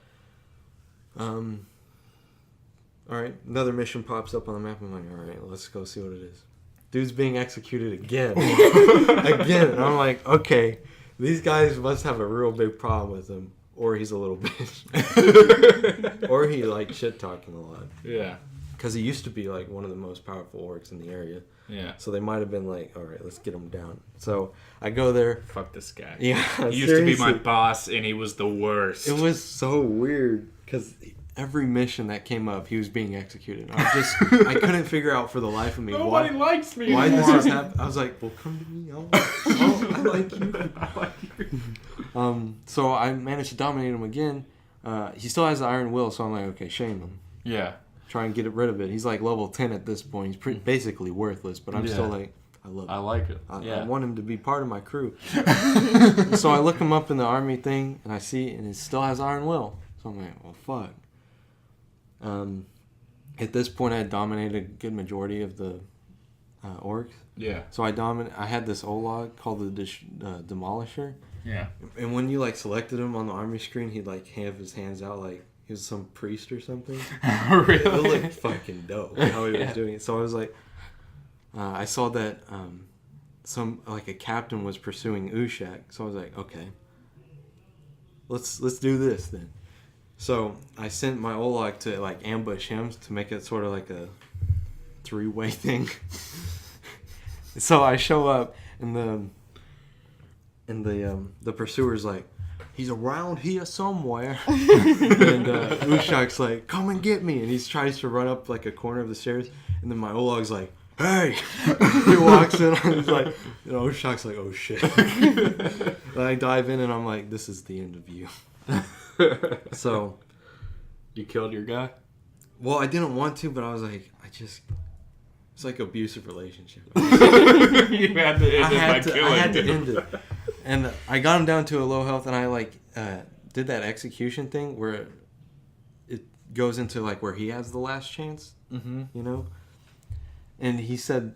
All right, another mission pops up on the map. I'm like, all right, let's go see what it is. Dude's being executed again. Again. And I'm like, okay, these guys must have a real big problem with him, or he's a little bitch. Or he like shit talking a lot. Yeah. Because he used to be like one of the most powerful orcs in the area. Yeah. So they might have been like, all right, let's get him down. So I go there. Fuck this guy. Yeah. He used to be my boss, and he was the worst. It was so weird because every mission that came up, he was being executed. I couldn't figure out for the life of me Nobody likes me why anymore. this was happening. I was like, well, come to me. I like you. I like you. So I managed to dominate him again. He still has the Iron Will, so I'm like, okay, shame him. Yeah. Try and get rid of it. He's like level 10 at this point. He's basically worthless, but I'm still like, I love him. I like it. I want him to be part of my crew. So I look him up in the army thing, and I see, and it still has Iron Will. So I'm like, well, fuck. At this point, I had dominated a good majority of the orcs. Yeah. So I had this Olog called the Demolisher. Yeah. And when you like selected him on the army screen, he'd like have his hands out like he was some priest or something. Really? It looked fucking dope how he was doing it. So I was like, I saw that a captain was pursuing Ushak. So I was like, okay, let's do this then. So I sent my Olog to like ambush him to make it sort of like a 3-way thing. So I show up, and the pursuer's like, he's around here somewhere. And Ushak's like, come and get me. And he tries to run up like a corner of the stairs, and then my Olog's like, hey. He walks in, and he's like, Ushak's like, oh shit. And I dive in, and I'm like, this is the end of you. So, you killed your guy? Well, I didn't want to, but I was like, it's like an abusive relationship. You had to end it by killing I had to him. end it. And I got him down to a low health, and I like did that execution thing where it goes into like where he has the last chance, And he said,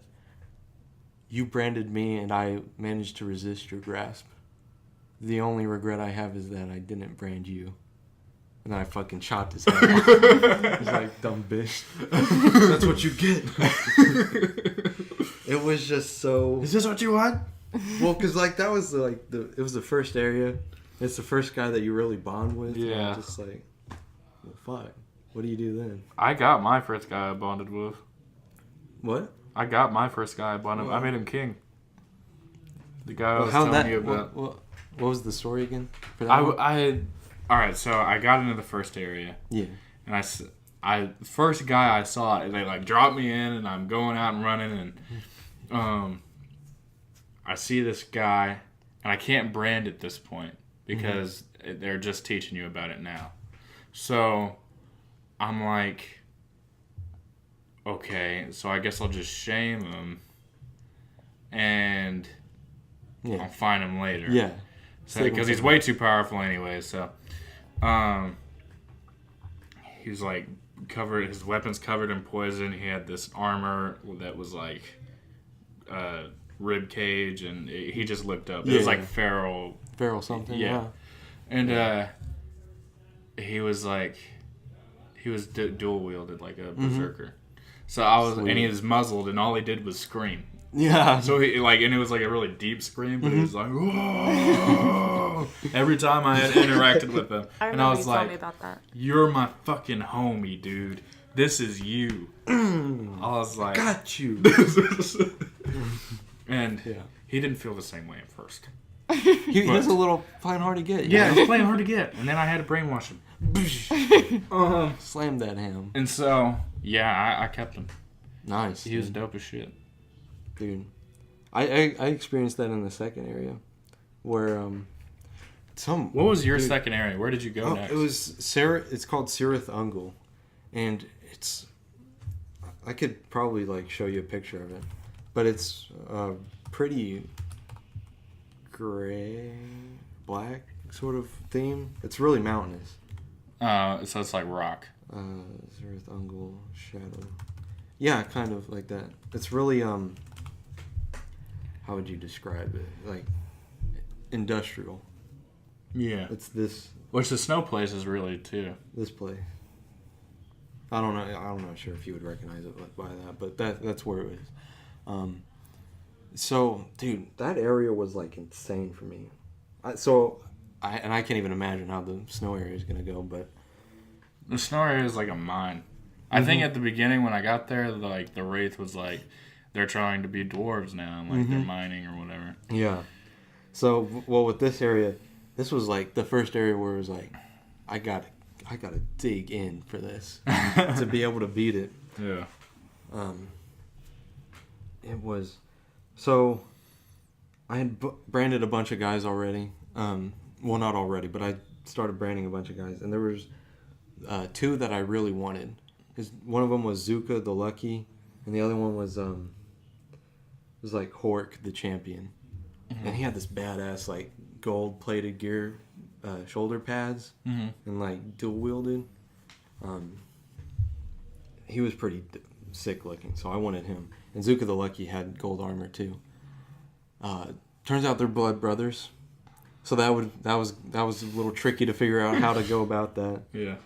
you branded me, and I managed to resist your grasp. The only regret I have is that I didn't brand you. And then I fucking chopped his head off. He's like, dumb bitch. That's what you get. It was just so... Is this what you want? Well, because like that was like it was the first area. It's the first guy that you really bond with. Yeah. And I'm just like, well, fuck. What do you do then? I got my first guy I bonded with. What? I got my first guy I bonded with. I made him king. The guy I was how telling you about. What was the story again? For that one? I All right, so I got into the first area. Yeah. And first guy I saw, they like dropped me in, and I'm going out and running, and I see this guy, and I can't brand at this point because they're just teaching you about it now. So I'm like, okay, so I guess I'll just shame him, and I'll find him later. Yeah. Because he's way too powerful anyway. So, he's like covered. His weapon's covered in poison. He had this armor that was like rib cage, and he just looked up. It was like feral something. Yeah. And he was dual wielded like a berserker. So and he was muzzled, and all he did was scream. Yeah. So he and it was like a really deep scream, but he was like, whoa! Every time I had interacted with him, and I was like, me about that. "You're my fucking homie, dude. This is you." I was like, "Got you." And he didn't feel the same way at first. He was a little playing hard to get. Yeah, he was playing hard to get, and then I had to brainwash him. Slam that ham. And so, I kept him. Nice. He was dope as shit. Dude, I experienced that in the second area, where What was your second area? Where did you go next? It was It's called Sirith Ungol, and I could probably like show you a picture of it, but it's pretty gray, black sort of theme. It's really mountainous. So it's like rock. Sirith Ungol Shadow. Yeah, kind of like that. It's really how would you describe it? Like industrial. Yeah. It's this. Which the snow place is really too. This place. I don't know. I'm not sure if you would recognize it by that, but that's where it is. So, dude, that area was like insane for me. I can't even imagine how the snow area is gonna go, but the snow area is like a mine. I think at the beginning when I got there, like the Wraith was like, they're trying to be dwarves now, and like they're mining or whatever. Yeah. So, well, with this area, this was like the first area where it was like, I gotta dig in for this to be able to beat it. Yeah. It was. So, I had branded a bunch of guys already. Well, not already, but I started branding a bunch of guys, and there was two that I really wanted. One of them was Zuka the Lucky, and the other one was like Hork the Champion, and he had this badass like gold plated gear, shoulder pads, and like dual wielded. He was pretty sick looking, so I wanted him. And Zuka the Lucky had gold armor too. Turns out they're blood brothers, so that was a little tricky to figure out how to go about that. Yeah.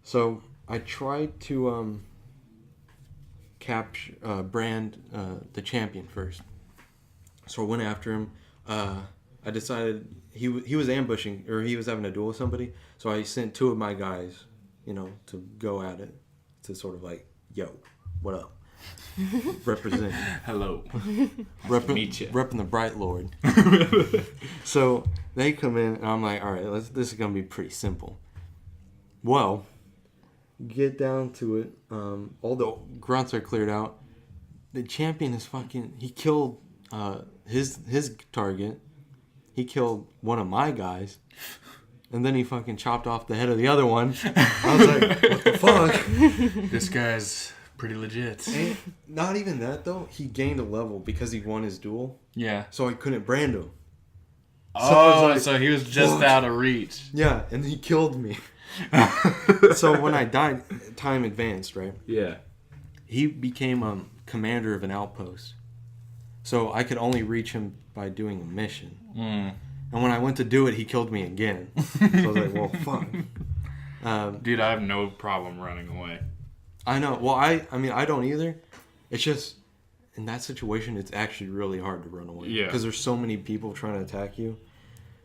So I tried to brand the champion first. So I went after him. I decided he was ambushing, or he was having a duel with somebody. So I sent two of my guys, to go at it, to sort of like, yo, what up? Represent. Hello. Nice to meet you. Repping the Bright Lord. So they come in, and I'm like, all right, this is gonna be pretty simple. Well, get down to it. All the grunts are cleared out. The champion is he killed his target. He killed one of my guys. And then he fucking chopped off the head of the other one. I was like, what the fuck? This guy's pretty legit. And not even that, though. He gained a level because he won his duel. Yeah. So I couldn't brand him. So he was just out of reach. Yeah, and he killed me. So when I died, time advanced, right? Yeah. He became commander of an outpost. So I could only reach him by doing a mission. And when I went to do it, he killed me again. So I was like, well, fuck. Dude, I have no problem running away. I know. Well, I mean, I don't either. It's just, in that situation, it's actually really hard to run away. Yeah. Because there's so many people trying to attack you.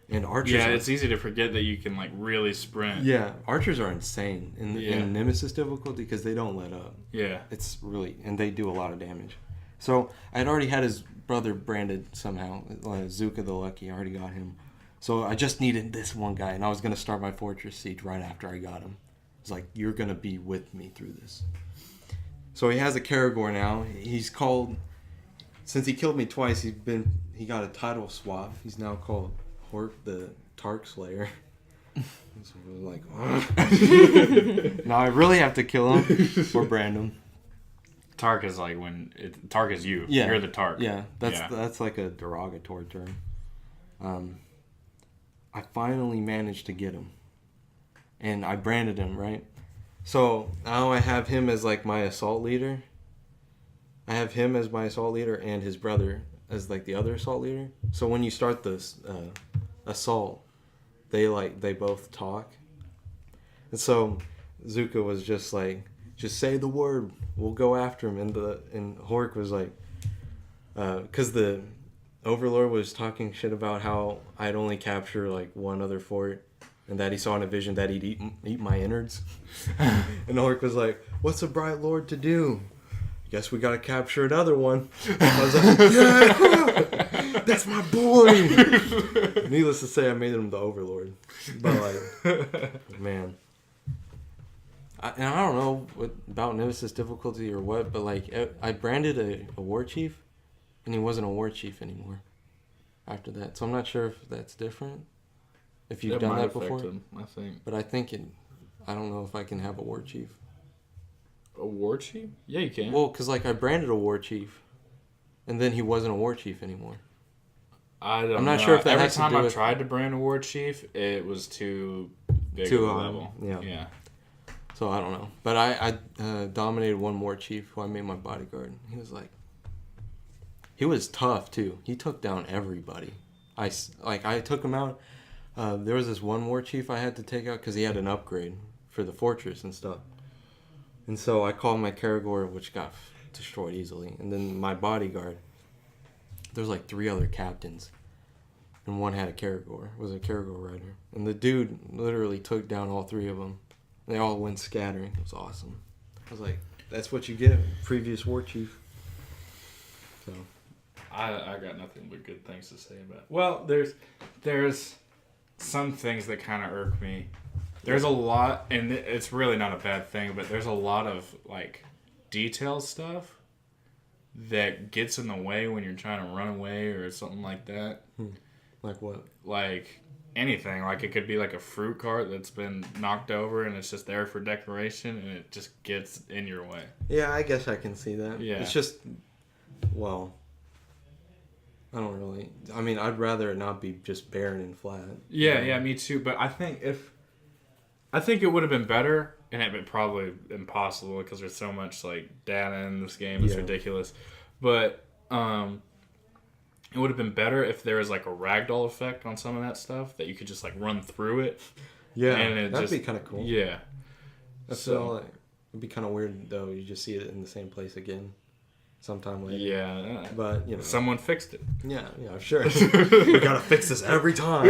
And archers it's easy to forget that you can, like, really sprint. Yeah, archers are insane in Nemesis difficulty because they don't let up. Yeah. It's really... And they do a lot of damage. So, I had already had his brother branded somehow. Zuka the Lucky. I already got him. So I just needed this one guy, and I was going to start my fortress siege right after I got him. It's like, you're going to be with me through this. So he has a Karagor now. He's called, since he killed me twice, he got a title swap. He's now called Hort the Tark Slayer. So we're like, now I really have to kill him or brand him. Tark is like Tark is you. Yeah. You're the Tark. Yeah, that's like a derogatory term. I finally managed to get him. And I branded him, right? So now I have him as like my assault leader. I have him as my assault leader and his brother as like the other assault leader. So when you start this assault, they both talk. And so Zuka was just like, just say the word, we'll go after him. And Hork was like, because the Overlord was talking shit about how I'd only capture like one other fort, and that he saw in a vision that he'd eat my innards. And Hork was like, what's a Bright Lord to do? Guess we gotta capture another one. I was like, yeah, that's my boy. Needless to say, I made him the Overlord. But like, man. I don't know about Nemesis difficulty or what, but like, I branded a war chief, and he wasn't a war chief anymore after that. So I'm not sure if that's different. If you've done that before. Him, I think. But I think I don't know if I can have a war chief. A war chief? Yeah, you can. Well, because like I branded a war chief, and then he wasn't a war chief anymore. I'm not sure if that Every has to time do I with... tried to brand a war chief, it was too big of a level. Yeah. So I don't know. But I dominated one war chief who I made my bodyguard. He was tough too. He took down everybody. I took him out. There was this one war chief I had to take out because he had an upgrade for the fortress and stuff. And so I called my Karagor, which got destroyed easily. And then my bodyguard, there's like 3 other captains. And one had a Karagor, was a Karagor rider. And the dude literally took down all 3 of them. They all went scattering. It was awesome. I was like, that's what you get, previous war chief. So I got nothing but good things to say about it. Well, there's some things that kind of irk me. There's a lot, and it's really not a bad thing, but there's a lot of like detail stuff that gets in the way when you're trying to run away or something like that. Like what? Like anything. Like it could be like a fruit cart that's been knocked over and it's just there for decoration and it just gets in your way. Yeah, I guess I can see that. Yeah. It's just, well, I don't really. I mean, I'd rather it not be just barren and flat. Yeah, me too. But I think it would have been better, and it'd been probably impossible because there's so much like data in this game. It's ridiculous. But it would have been better if there was like a ragdoll effect on some of that stuff that you could just like run through it. Yeah, and that'd be kind of cool. Yeah. It'd be kind of weird though. You just see it in the same place again. Sometime later. Yeah. But, you know. Someone fixed it. Yeah, sure. We gotta fix this every time.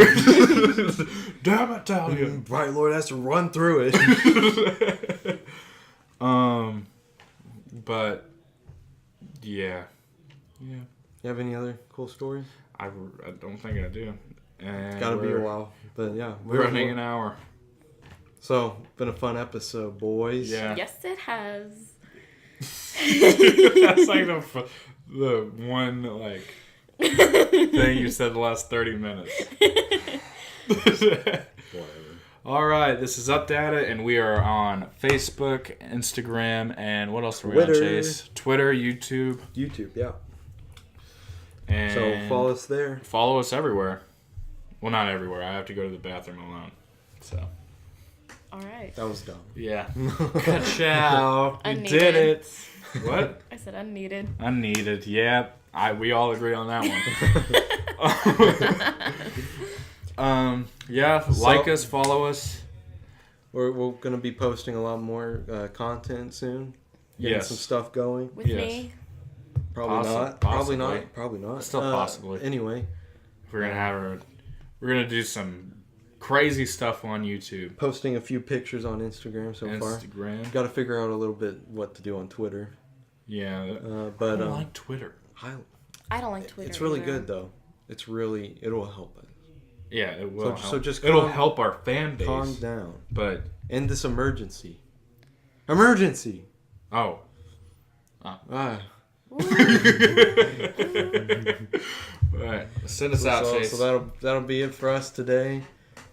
Damn it, tell you. Bright Lord has to run through it. But, yeah. You have any other cool stories? I don't think I do. And Gotta be a while. But, yeah. We're running an hour. So, been a fun episode, boys. Yeah. Yes, it has. That's like the one like thing you said the last 30 minutes. Whatever. All right, this is Updata, and we are on Facebook, Instagram, and what else are we Twitter. on, Chase? Twitter, YouTube. Yeah. And So follow us there. Follow us everywhere. Well, not everywhere. I have to go to the bathroom alone. So. All right. That was dumb. Yeah. Ka-chow. You Unneeded. did it. What? I said unneeded. Unneeded. Yeah. We all agree on that one. Yeah. Like us. Follow us. We're going to be posting a lot more content soon. Getting some stuff going. With me. Probably not. Probably not. Still possibly. Anyway. We're gonna do some crazy stuff on YouTube. Posting a few pictures on Instagram so far. Got to figure out a little bit what to do on Twitter. Yeah. But I don't like Twitter. I don't like Twitter. It's really either. good though. It'll help us. Yeah, it will. So just it'll help our fan base. Calm down. But end this emergency. Emergency. Oh. Ah. Alright, send us out, Chase. So that'll be it for us today.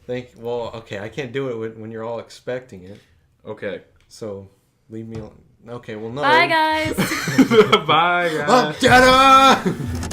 I can't do it when you're all expecting it. Okay. So leave me alone. Okay, well no. Bye guys. Bye guys. Updata!